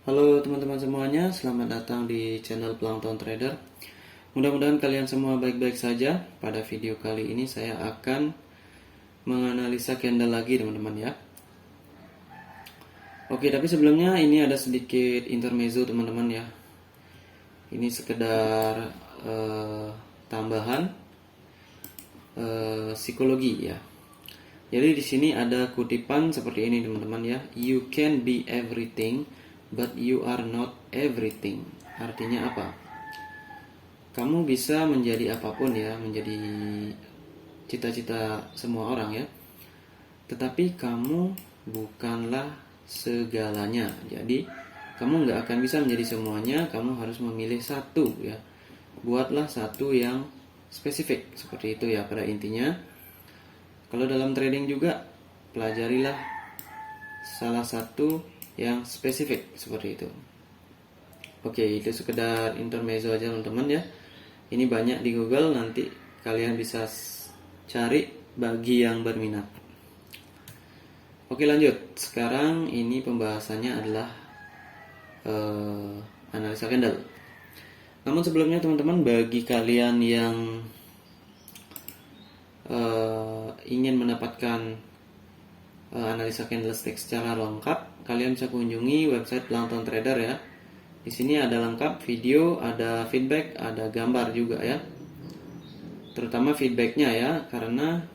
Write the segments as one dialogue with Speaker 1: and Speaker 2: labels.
Speaker 1: Halo teman-teman semuanya, selamat datang di channel Plankton Trader. Mudah-mudahan kalian semua baik-baik saja. Pada video kali ini saya akan menganalisa candle lagi teman-teman ya. Oke, tapi sebelumnya ini ada sedikit intermezzo teman-teman ya. Ini sekedar tambahan psikologi ya. Jadi di sini ada kutipan seperti ini teman-teman ya. You can be everything, but you are not everything. Artinya apa? Kamu bisa menjadi apapun ya, menjadi cita-cita semua orang ya. Tetapi kamu bukanlah segalanya. Jadi kamu nggak akan bisa menjadi semuanya. Kamu harus memilih satu ya. Buatlah satu yang spesifik seperti itu ya pada intinya. Kalau dalam trading juga pelajarilah salah satu yang spesifik seperti itu. Oke, itu sekedar intermezzo aja teman-teman ya. Ini banyak di Google, nanti kalian bisa cari bagi yang berminat. Oke, lanjut. Sekarang ini pembahasannya adalah analisa candle. Namun sebelumnya teman-teman, bagi kalian yang ingin mendapatkan analisa candlestick secara lengkap, kalian bisa kunjungi website Plankton Trader ya. Di sini ada lengkap video, ada feedback, ada gambar juga ya. Terutama feedbacknya ya, karena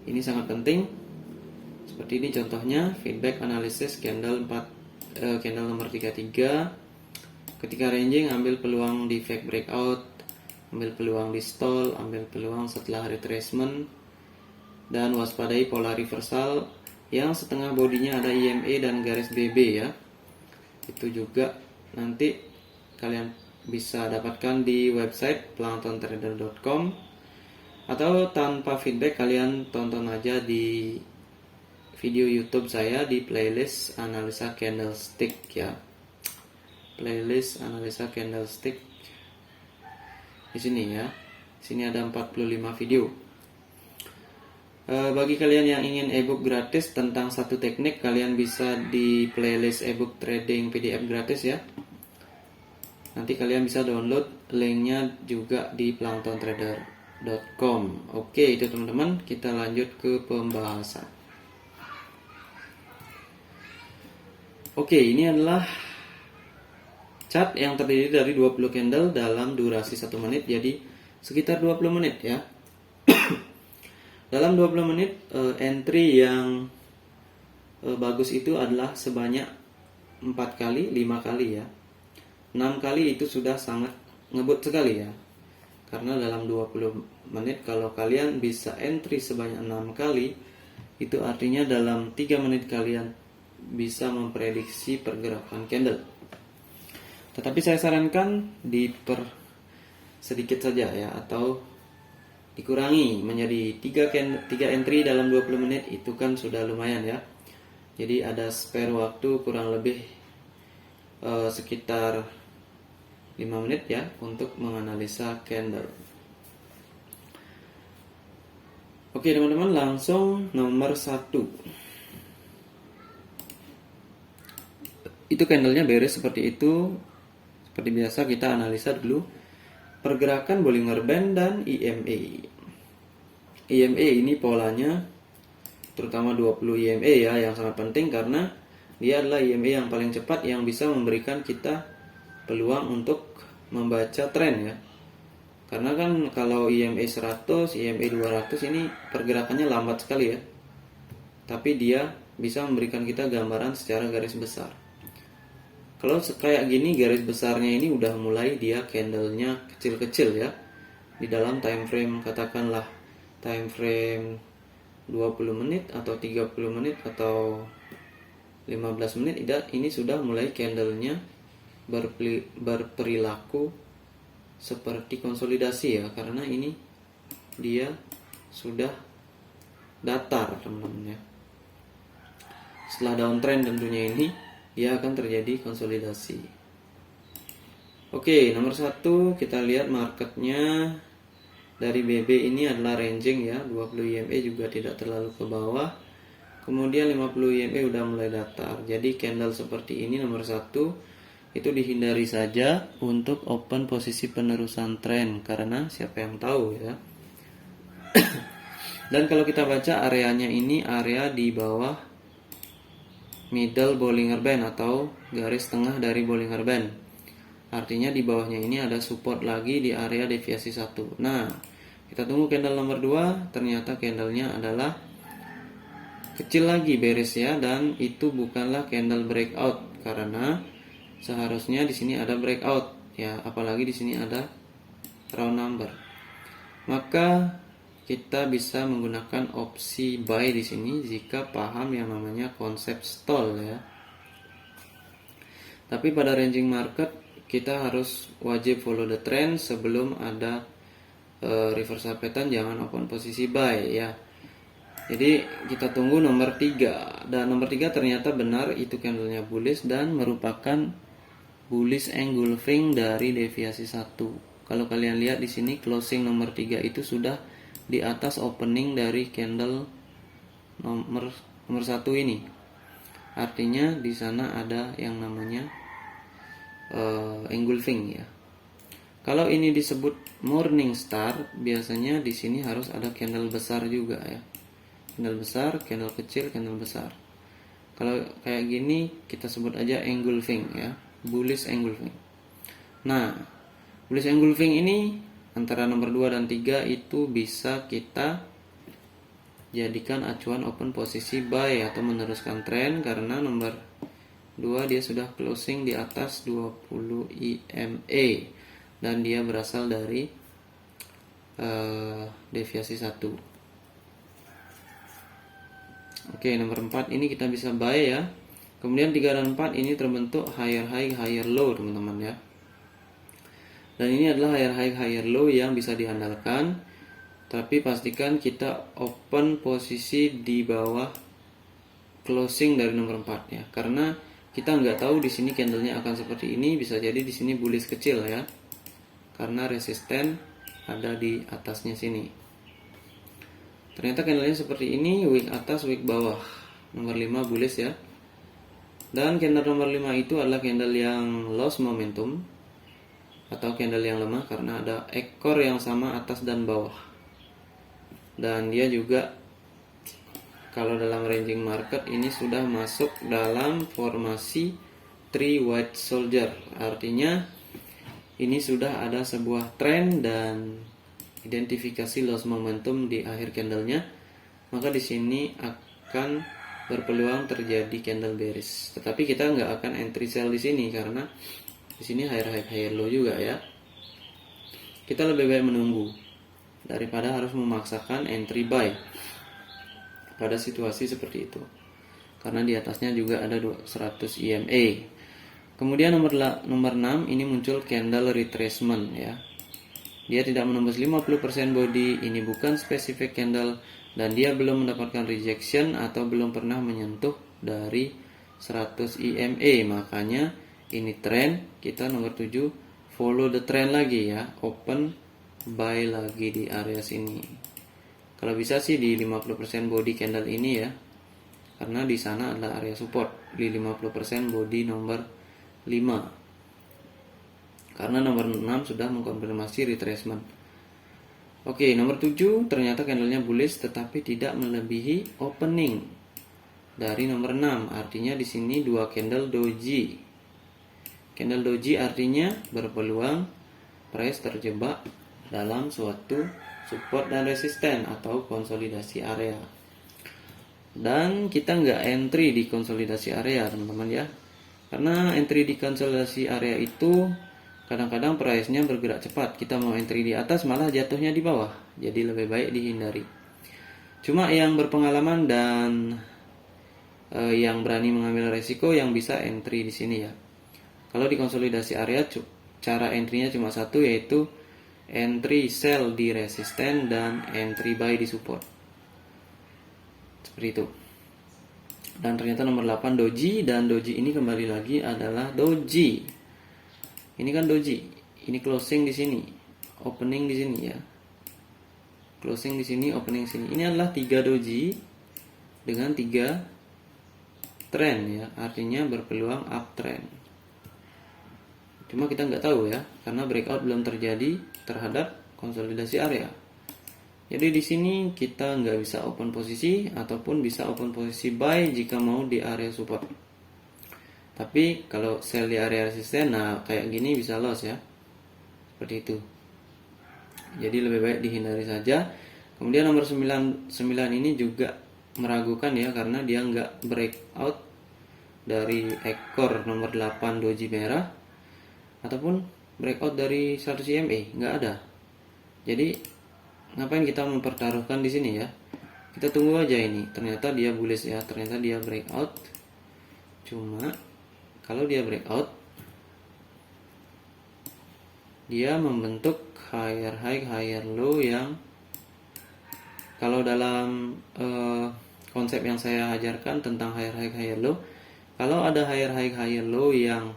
Speaker 1: ini sangat penting. Seperti ini contohnya, feedback analisis candle candle nomor 33. Ketika ranging, ambil peluang di fake breakout, ambil peluang di stall, ambil peluang setelah retracement, dan waspadai pola reversal yang setengah bodinya ada EMA dan garis BB ya. Itu juga nanti kalian bisa dapatkan di website planktontrader.com, atau tanpa feedback kalian tonton aja di video YouTube saya di playlist analisa candlestick ya. Playlist analisa candlestick di sini ya. Sini ada 45 video. Bagi kalian yang ingin ebook gratis tentang satu teknik, kalian bisa di playlist ebook trading PDF gratis ya. Nanti kalian bisa download linknya juga di planktontrader.com. Oke, itu teman-teman, kita lanjut ke pembahasan. Oke, ini adalah chart yang terdiri dari 20 candle dalam durasi 1 menit, jadi sekitar 20 menit ya. Dalam 20 menit entry yang bagus itu adalah sebanyak 4 kali, 5 kali ya. 6 kali itu sudah sangat ngebut sekali ya. Karena dalam 20 menit kalau kalian bisa entry sebanyak 6 kali, itu artinya dalam 3 menit kalian bisa memprediksi pergerakan candle. Tetapi saya sarankan sedikit saja ya, atau dikurangi menjadi 3 entry dalam 20 menit, itu kan sudah lumayan ya. Jadi ada spare waktu kurang lebih sekitar 5 menit ya untuk menganalisa candle. Oke teman-teman, langsung nomor 1. Itu candlenya beres seperti itu. Seperti biasa kita analisa dulu pergerakan Bollinger Band dan EMA. EMA ini polanya terutama 20 EMA ya, yang sangat penting karena dia adalah EMA yang paling cepat yang bisa memberikan kita peluang untuk membaca tren ya. Karena kan kalau EMA 100, EMA 200 ini pergerakannya lambat sekali ya. Tapi dia bisa memberikan kita gambaran secara garis besar. Kalau kayak gini garis besarnya ini udah mulai dia candlenya kecil-kecil ya. Di dalam time frame katakanlah time frame 20 menit atau 30 menit atau 15 menit, ini sudah mulai candlenya berperilaku seperti konsolidasi ya, karena ini dia sudah datar teman-teman ya. Setelah downtrend tentunya ini dia akan terjadi konsolidasi. Oke, nomor 1 kita lihat marketnya dari BB ini adalah ranging ya, 20 EMA juga tidak terlalu ke bawah. Kemudian 50 IMA udah mulai datar. Jadi candle seperti ini nomor 1 itu dihindari saja untuk open posisi penerusan tren, karena siapa yang tahu ya. Dan kalau kita baca areanya ini area di bawah middle Bollinger Band atau garis tengah dari Bollinger Band. Artinya di bawahnya ini ada support lagi di area deviasi 1. Nah, kita tunggu candle nomor 2. Ternyata candlenya adalah kecil lagi bearish ya, dan itu bukanlah candle breakout karena seharusnya di sini ada breakout ya, apalagi di sini ada round number. Maka kita bisa menggunakan opsi buy di sini jika paham yang namanya konsep stall ya. Tapi pada ranging market kita harus wajib follow the trend sebelum ada reversal pattern, jangan open posisi buy ya. Jadi kita tunggu nomor 3, dan nomor 3 ternyata benar itu candlenya bullish dan merupakan bullish engulfing dari deviasi 1. Kalau kalian lihat di sini closing nomor 3 itu sudah di atas opening dari candle nomor 1 ini. Artinya di sana ada yang namanya engulfing ya. Kalau ini disebut morning star, biasanya di sini harus ada candle besar juga ya. Candle besar, candle kecil, candle besar. Kalau kayak gini kita sebut aja engulfing ya, bullish engulfing. Nah, bullish engulfing ini antara nomor 2 dan 3 itu bisa kita jadikan acuan open posisi buy atau meneruskan tren, karena nomor 2 dia sudah closing di atas 20 EMA dan dia berasal dari deviasi 1. Oke, nomor 4 ini kita bisa buy ya. Kemudian 3 dan 4 ini terbentuk higher high higher low teman-teman ya. Dan ini adalah higher high higher low yang bisa diandalkan. Tapi pastikan kita open posisi di bawah closing dari nomor 4 ya. Karena kita nggak tahu di sini candlenya akan seperti ini, bisa jadi di sini bullish kecil ya. Karena resisten ada di atasnya sini. Ternyata candlenya seperti ini, wick atas, wick bawah. Nomor 5 bullish ya. Dan candle nomor 5 itu adalah candle yang lost momentum atau candle yang lemah karena ada ekor yang sama atas dan bawah. Dan dia juga kalau dalam ranging market ini sudah masuk dalam formasi 3 white soldier. Artinya ini sudah ada sebuah trend dan identifikasi loss momentum di akhir candlenya, maka di sini akan berpeluang terjadi candle bearish. Tetapi kita nggak akan entry sell di sini karena di sini higher high higher low juga ya. Kita lebih baik menunggu daripada harus memaksakan entry buy pada situasi seperti itu. Karena di atasnya juga ada 100 EMA. Kemudian nomor 6 ini muncul candle retracement ya. Dia tidak menembus 50% body, ini bukan specific candle, dan dia belum mendapatkan rejection atau belum pernah menyentuh dari 100 EMA. Makanya ini trend, kita nomor 7 follow the trend lagi ya, open buy lagi di area sini. Kalau bisa sih di 50% body candle ini ya, karena di sana adalah area support di 50% body nomor 5. Karena nomor 6 sudah mengkonfirmasi retracement. Oke, nomor 7 ternyata candlenya bullish tetapi tidak melebihi opening dari nomor 6. Artinya di sini 2 candle doji. Candle doji artinya berpeluang price terjebak dalam suatu support dan resisten atau konsolidasi area. Dan kita nggak entry di konsolidasi area teman-teman ya. Karena entry di konsolidasi area itu kadang-kadang price-nya bergerak cepat. Kita mau entry di atas malah jatuhnya di bawah. Jadi lebih baik dihindari. Cuma yang berpengalaman dan yang berani mengambil resiko yang bisa entry di sini ya. Kalau di konsolidasi area cara entry-nya cuma satu, yaitu entry sell di resisten dan entry buy di support. Seperti itu. Dan ternyata nomor 8 doji, dan doji ini kembali lagi adalah doji. Ini kan doji, ini closing di sini, opening di sini ya. Closing di sini, opening di sini. Ini adalah 3 doji dengan 3 trend ya, artinya berpeluang uptrend. Cuma kita nggak tahu ya, karena breakout belum terjadi terhadap konsolidasi area. Jadi di sini kita nggak bisa open posisi ataupun bisa open posisi buy jika mau di area support. Tapi kalau sell di area resisten, nah kayak gini bisa loss ya, seperti itu. Jadi lebih baik dihindari saja. Kemudian nomor 99 ini juga meragukan ya, karena dia nggak breakout dari ekor nomor 8 doji merah ataupun breakout dari 100 EMA, nggak ada. Jadi ngapain kita mempertaruhkan di sini ya? Kita tunggu aja ini. Ternyata dia bullish ya, ternyata dia breakout. Cuma kalau dia breakout, dia membentuk higher high higher low yang kalau dalam konsep yang saya ajarkan tentang higher high higher low, kalau ada higher high higher low yang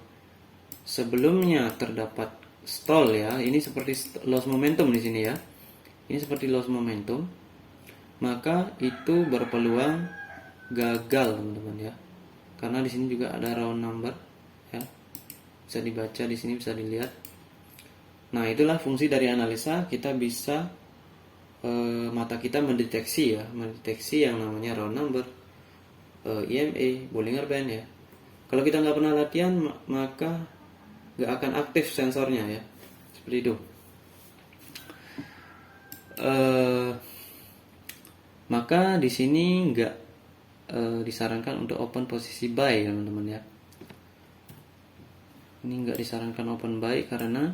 Speaker 1: sebelumnya terdapat stall ya, ini seperti loss momentum di sini ya. Ini seperti loss momentum, maka itu berpeluang gagal teman-teman ya. Karena di sini juga ada round number ya. Bisa dibaca di sini, bisa dilihat. Nah, itulah fungsi dari analisa, kita bisa mata kita mendeteksi ya, mendeteksi yang namanya round number, EMA, Bollinger Band ya. Kalau kita nggak pernah latihan, maka nggak akan aktif sensornya ya. Seperti itu. Maka di sini nggak disarankan untuk open posisi buy teman-teman ya. Ini nggak disarankan open buy karena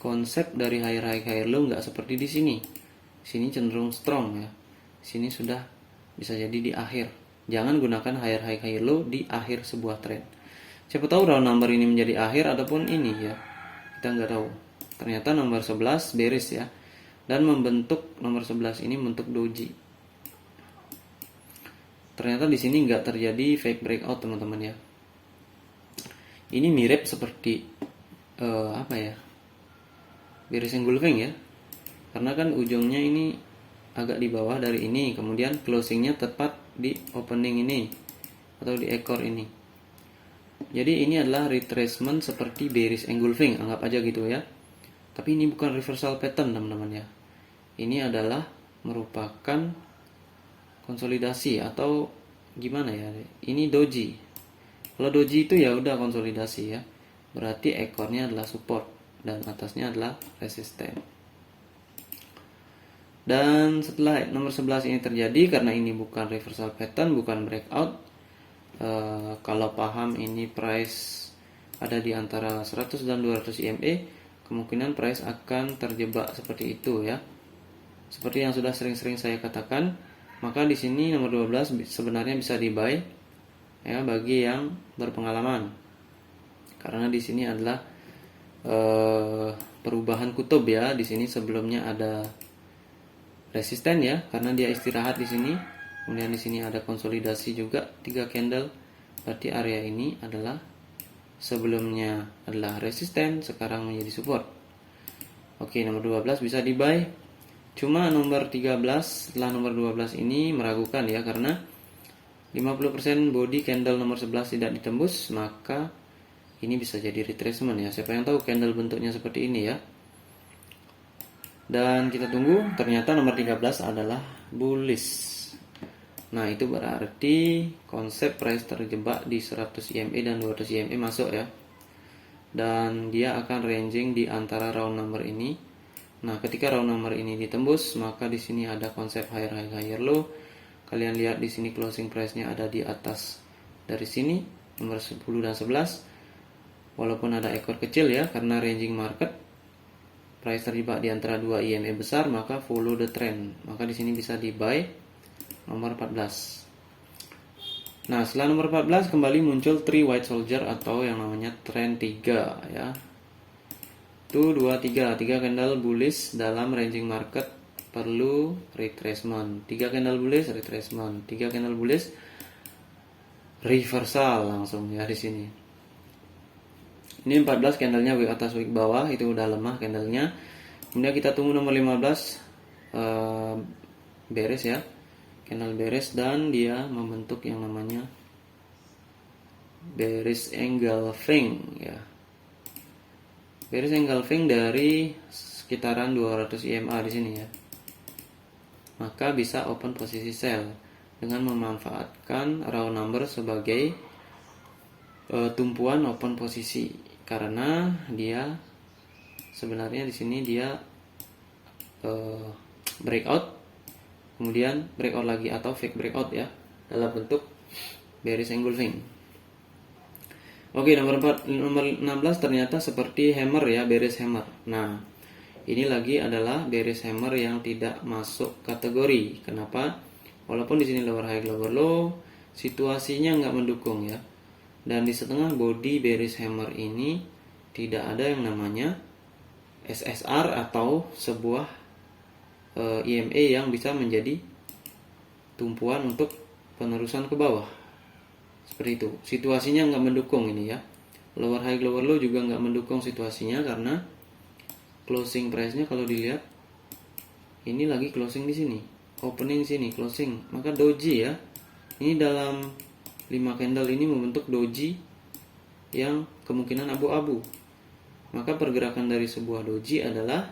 Speaker 1: konsep dari higher high higher low nggak seperti di sini. Sini cenderung strong ya. Sini sudah bisa jadi di akhir. Jangan gunakan higher high higher low di akhir sebuah trend. Siapa tahu round number ini menjadi akhir ataupun ini ya. Kita nggak tahu. Ternyata nomor 11 bearish ya. Dan membentuk nomor 11 ini membentuk doji. Ternyata di sini nggak terjadi fake breakout teman-teman ya. Ini mirip seperti apa ya? Bearish engulfing ya. Karena kan ujungnya ini agak di bawah dari ini, kemudian closingnya tepat di opening ini atau di ekor ini. Jadi ini adalah retracement seperti bearish engulfing, anggap aja gitu ya. Tapi ini bukan reversal pattern teman-teman ya. Ini adalah merupakan konsolidasi atau gimana ya? Ini doji. Kalau doji itu ya udah konsolidasi ya. Berarti ekornya adalah support dan atasnya adalah resisten. Dan setelah nomor 11 ini terjadi, karena ini bukan reversal pattern, bukan breakout. Kalau paham ini price ada di antara 100 dan 200 EMA, kemungkinan price akan terjebak seperti itu ya. Seperti yang sudah sering-sering saya katakan, maka di sini nomor 12 sebenarnya bisa di buy ya bagi yang berpengalaman. Karena di sini adalah perubahan kutub ya. Di sini sebelumnya ada resisten ya, karena dia istirahat di sini. Kemudian di sini ada konsolidasi juga 3 candle. Berarti area ini adalah sebelumnya adalah resisten, sekarang menjadi support. Oke, nomor 12 bisa di buy. Cuma nomor 13 setelah nomor 12 ini meragukan ya, karena 50% body candle nomor 11 tidak ditembus, maka ini bisa jadi retracement ya. Siapa yang tahu candle bentuknya seperti ini ya. Dan kita tunggu, ternyata nomor 13 adalah bullish. Nah, itu berarti konsep price terjebak di 100 EMA dan 200 EMA masuk ya. Dan dia akan ranging di antara round number ini. Nah, ketika round number ini ditembus, maka di sini ada konsep higher high higher low. Kalian lihat di sini closing price-nya ada di atas dari sini nomor 10 dan 11. Walaupun ada ekor kecil ya, karena ranging market price terjebak di antara 2 EMA besar, maka follow the trend. Maka di sini bisa di buy nomor 14. Nah, setelah nomor 14 kembali muncul 3 white soldier atau yang namanya trend 3 ya. 1, 2, 3 candle bullish dalam ranging market perlu retracement. 3 candle bullish retracement, 3 candle bullish reversal langsung ya di sini. Ini 14 candlenya wick atas wick bawah, itu udah lemah candlenya. Kemudian kita tunggu nomor 15 beres ya. candle bearish dan dia membentuk yang namanya bearish engulfing ya. Bearish engulfing dari sekitaran 200 EMA di sini ya. Maka bisa open posisi sell dengan memanfaatkan raw number sebagai tumpuan open posisi, karena dia sebenarnya di sini dia breakout, kemudian breakout lagi atau fake breakout ya, dalam bentuk bearish engulfing. Oke, nomor 16 ternyata seperti hammer ya, bearish hammer. Nah, ini lagi adalah bearish hammer yang tidak masuk kategori. Kenapa? Walaupun di sini lower high lower low, situasinya nggak mendukung ya. Dan di setengah body bearish hammer ini tidak ada yang namanya SSR atau sebuah EMA yang bisa menjadi tumpuan untuk penerusan ke bawah. Seperti itu. Situasinya nggak mendukung ini ya. Lower high lower low juga nggak mendukung situasinya, karena closing price-nya kalau dilihat ini lagi closing di sini, opening sini, closing. Maka doji ya. Ini dalam 5 candle ini membentuk doji yang kemungkinan abu-abu. Maka pergerakan dari sebuah doji adalah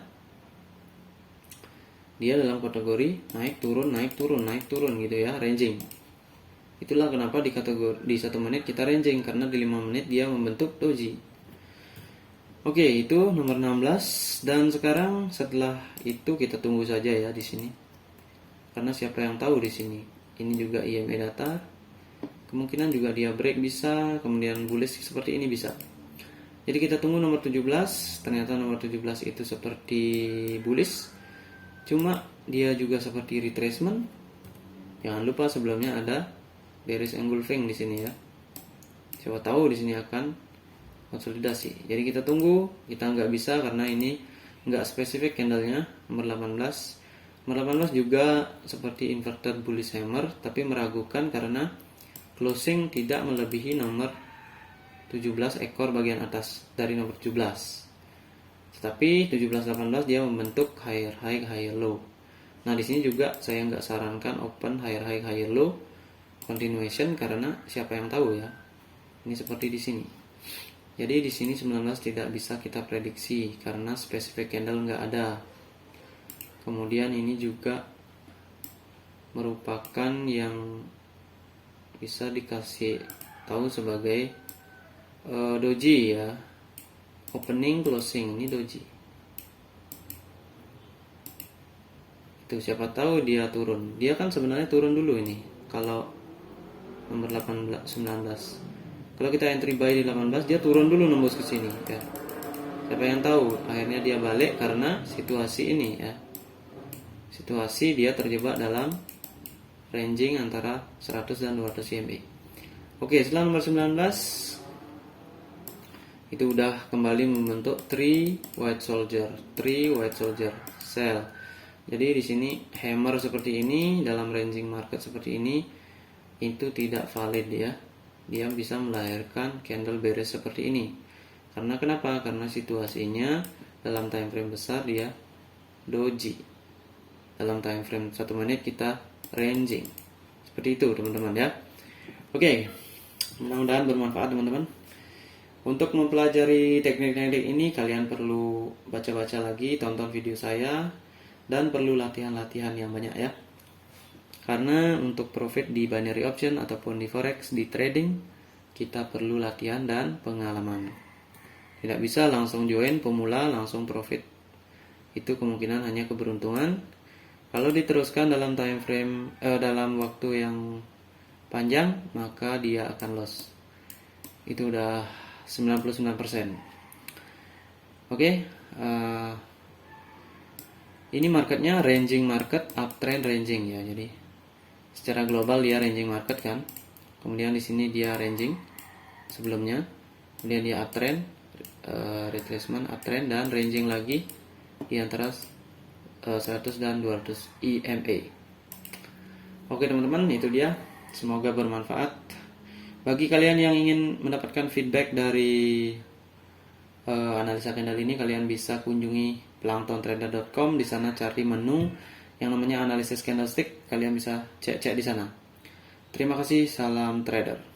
Speaker 1: dia dalam kategori naik turun naik turun naik turun gitu ya, ranging. Itulah kenapa di kategori di 1 menit kita ranging, karena di 5 menit dia membentuk doji. Oke, itu nomor 16, dan sekarang setelah itu kita tunggu saja ya di sini. Karena siapa yang tahu di sini. Ini juga EMA datar. Kemungkinan juga dia break bisa, kemudian bullish seperti ini bisa. Jadi kita tunggu nomor 17. Ternyata nomor 17 itu seperti bullish. Cuma dia juga seperti retracement. Jangan lupa sebelumnya ada bearish engulfing di sini ya. Siapa tahu di sini akan konsolidasi. Jadi kita tunggu, kita nggak bisa karena ini nggak spesifik candlenya. Nomor 18. Nomor 18 juga seperti inverted bullish hammer, tapi meragukan karena closing tidak melebihi nomor 17 ekor bagian atas dari nomor 17. Tetapi 17-18 dia membentuk higher high higher low. Nah, di sini juga saya nggak sarankan open higher high higher low continuation, karena siapa yang tahu ya. Ini seperti di sini. Jadi di sini 19 tidak bisa kita prediksi karena spesifik candle nggak ada. Kemudian ini juga merupakan yang bisa dikasih tahu sebagai doji ya, opening closing, ini doji. Itu siapa tahu dia turun. Dia kan sebenarnya turun dulu ini. Kalau nomor 18 19. Kalau kita entry buy di 18, dia turun dulu nembus ke sini ya. Siapa yang tahu akhirnya dia balik karena situasi ini ya. Situasi dia terjebak dalam ranging antara 100 dan 200 EMA. Oke, setelah nomor 19 itu udah kembali membentuk 3 white soldier sell. Jadi di sini hammer seperti ini dalam ranging market seperti ini itu tidak valid ya. Dia bisa melahirkan candle bearish seperti ini. Karena kenapa? Karena situasinya dalam time frame besar dia doji. Dalam time frame 1 menit kita ranging. Seperti itu teman-teman ya. Oke, mudah-mudahan bermanfaat teman-teman. Untuk mempelajari teknik-teknik ini kalian perlu baca-baca lagi, tonton video saya, dan perlu latihan-latihan yang banyak ya. Karena untuk profit di binary option ataupun di forex, di trading, kita perlu latihan dan pengalaman. Tidak bisa langsung join pemula langsung profit. Itu kemungkinan hanya keberuntungan. Kalau diteruskan dalam time frame dalam waktu yang panjang, maka dia akan loss. Itu udah 99%. Oke, ini marketnya ranging market, uptrend ranging ya. Jadi secara global dia ranging market kan. Kemudian di sini dia ranging sebelumnya, kemudian dia uptrend, retracement, uptrend, dan ranging lagi di antara 100 dan 200 EMA. Oke teman-teman, itu dia. Semoga bermanfaat. Bagi kalian yang ingin mendapatkan feedback dari analisa candle ini, kalian bisa kunjungi planktontrader.com. Di sana cari menu yang namanya analisis candlestick, kalian bisa cek-cek di sana. Terima kasih, salam trader.